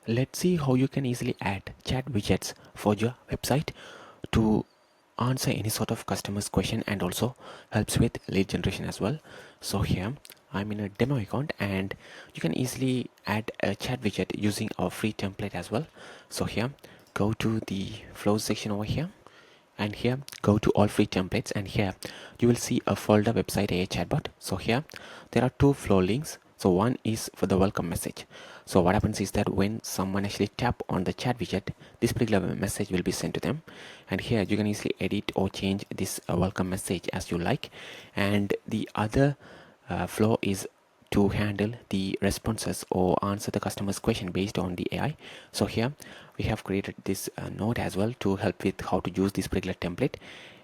Let's see how you can easily add chat widgets for your website to answer any sort of customer's question and also helps with lead generation as well. So here I'm in a demo account and you can easily add a chat widget using our free template as well. So here go to the flows section over here and here go to all free templates, and here you will see a folder website AI chatbot. So here there are two flow links. So one is for the welcome message. So what happens is that when someone actually tap on the chat widget, this particular message will be sent to them, and here you can easily edit or change this welcome message as you like. And the other flow is to handle the responses or answer the customer's question based on the AI. So here we have created this node as well to help with how to use this particular template.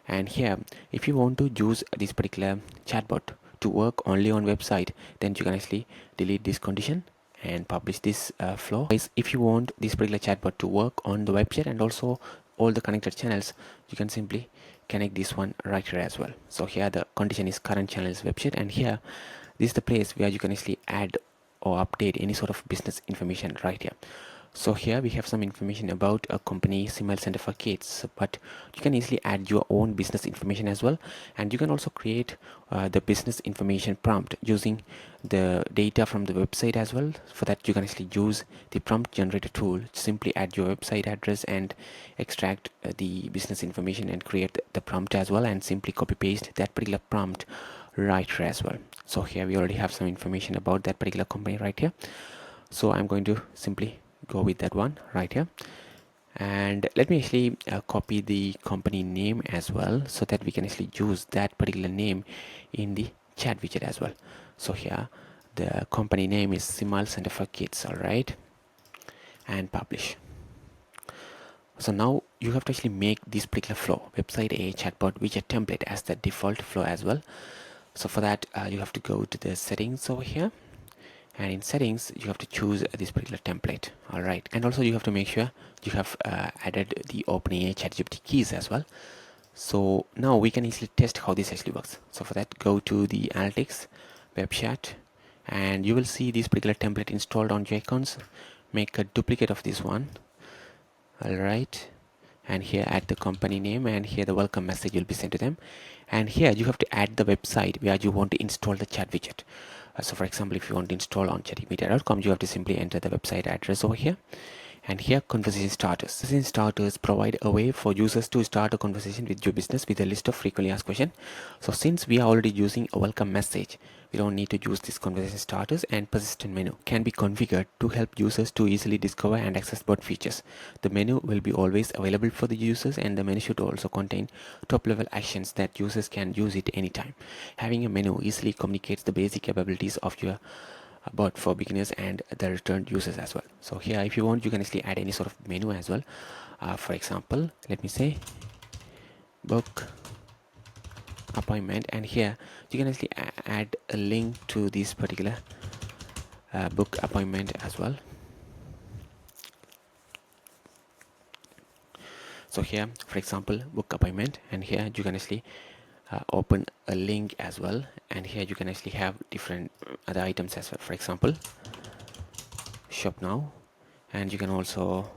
And here if you want to use this particular chatbot to work only on website, then you can actually delete this condition and publish this flow. If you want this particular chatbot to work on the website and also all the connected channels, you can simply connect this one right here as well. So here the condition is current channels website, and here this is the place where you can actually add or update any sort of business information right here. So here we have some information about a company, Simile Center for Kids, but you can easily add your own business information as well, and you can also create the business information prompt using the data from the website as well. For that you can actually use the prompt generator tool. Simply add your website address and extract the business information and create the prompt as well, and simply copy paste that particular prompt right here as well. So here we already have some information about that particular company right here. So I'm going to simply go with that one right here, and let me actually copy the company name as well so that we can actually use that particular name in the chat widget as well. So here the company name is Simile Center for Kids, all right, and publish. So now you have to actually make this particular flow, website AI chatbot widget template, as the default flow as well. So for that you have to go to the settings over here, and in settings you have to choose this particular template. All right, and also you have to make sure you have added the OpenAI ChatGPT keys as well. So now we can easily test how this actually works. So for that, go to the analytics, web chat, and you will see this particular template installed on your accounts. Make a duplicate of this one. All right, and here add the company name, and here the welcome message will be sent to them. And here you have to add the website where you want to install the chat widget. So for example, if you want to install on chatmedia.com, you have to simply enter the website address over here. And here conversation starters. Conversation starters provide a way for users to start a conversation with your business with a list of frequently asked questions. So since we are already using a welcome message, we don't need to use this conversation starters, and persistent menu can be configured to help users to easily discover and access bot features. The menu will be always available for the users, and the menu should also contain top level actions that users can use it anytime. Having a menu easily communicates the basic capabilities of your bot for beginners and the returned users as well. So here if you want, you can actually add any sort of menu as well. For example, let me say book appointment, and here you can actually add a link to this particular book appointment as well. So here for example, book appointment, and here you can actually open a link as well, and here you can actually have different other items as well. For example, shop now, and you can also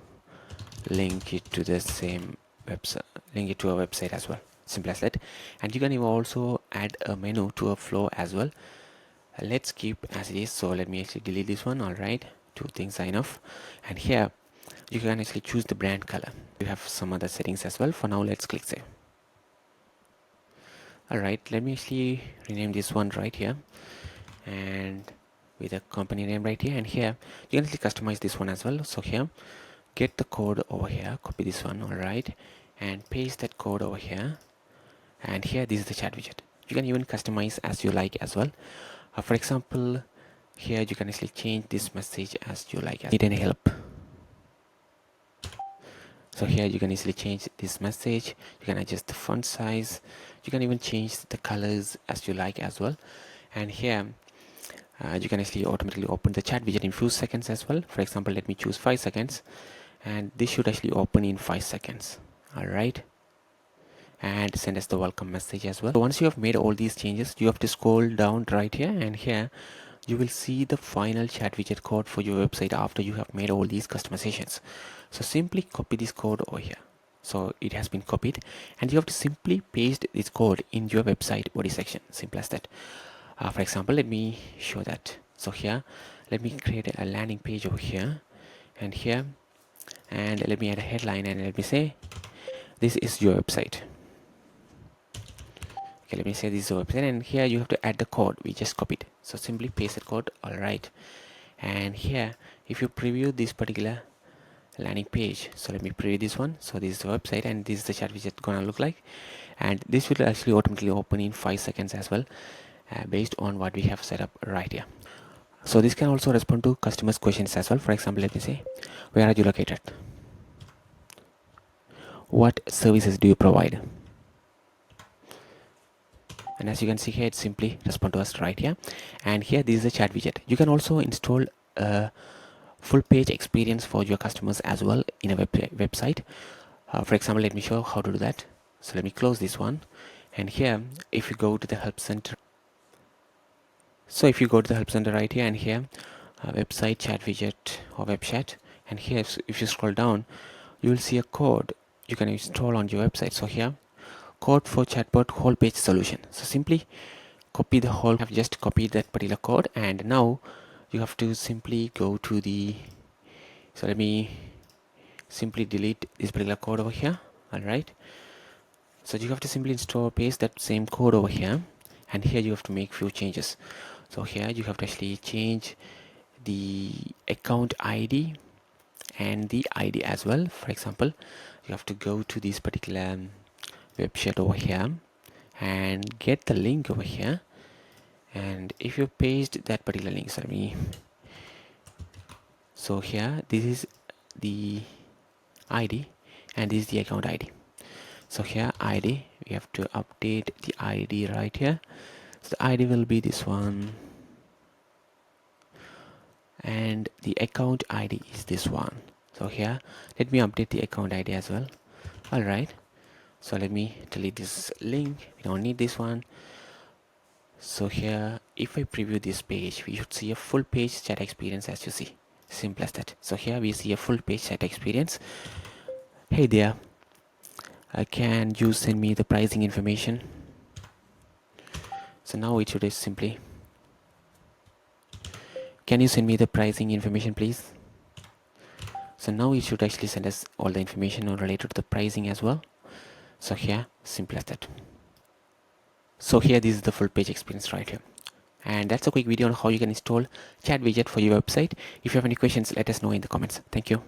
link it to the same website, link it to a website as well. Simple as that. And you can even also add a menu to a flow as well. Let's keep as it is. So let me actually delete this one. All right, two things are enough. And here you can actually choose the brand color. You have some other settings as well. For now, let's click save. All right, let me actually rename this one right here, and with a company name right here. And here you can actually customize this one as well. So here, get the code over here, copy this one, all right, and paste that code over here. And here, this is the chat widget. You can even customize as you like as well. For example, here you can actually change this message as you like. Need any help? So here you can easily change this message. You can adjust the font size. You can even change the colors as you like as well. And here you can actually automatically open the chat widget in few seconds as well. For example, let me choose 5 seconds, and this should actually open in 5 seconds. All right, and send us the welcome message as well. So once you have made all these changes, you have to scroll down right here, and here you will see the final chat widget code for your website after you have made all these customizations. So simply copy this code over here. So it has been copied, and you have to simply paste this code in your website body section. Simple as that. For example, let me show that. So here, let me create a landing page over here, and here, and let me add a headline, and let me say this is your website. Okay, let me say this is your website, and here you have to add the code we just copied. So simply paste the code. All right, and here if you preview this particular landing page, so let me preview this one. So this is the website, and this is the chat widget gonna look like, and this will actually automatically open in 5 seconds as well, based on what we have set up right here. So this can also respond to customers questions as well. For example, let me say, where are you located, what services do you provide, and as you can see here, it simply respond to us right here. And here, this is the chat widget. You can also install a full page experience for your customers as well in a website. For example, let me show how to do that. So let me close this one, and here if you go to the help center, so if you go to the help center right here, and here website chat widget or web chat, and here if you scroll down, you will see a code you can install on your website. So here, code for chatbot whole page solution. So simply copy the whole, have just copied that particular code, and now you have to simply go to the, so let me simply delete this particular code over here. All right, so you have to simply install, paste that same code over here, and here you have to make few changes. So here you have to actually change the account ID and the ID as well. For example, you have to go to this particular website over here and get the link over here, and if you paste that particular link, so let me, so here this is the ID and this is the account ID. So here ID, we have to update the ID right here. So the ID will be this one, and the account ID is this one. So here let me update the account ID as well. All right, so let me delete this link, we don't need this one. So here if I preview this page, we should see a full page chat experience, as you see. Simple as that. So here we see a full page chat experience. Hey there, can you send me the pricing information? So now it should simply, can you send me the pricing information please? So now it should actually send us all the information related to the pricing as well. So here, simple as that. So here, this is the full page experience right here. And that's a quick video on how you can install chat widget for your website. If you have any questions, let us know in the comments. Thank you.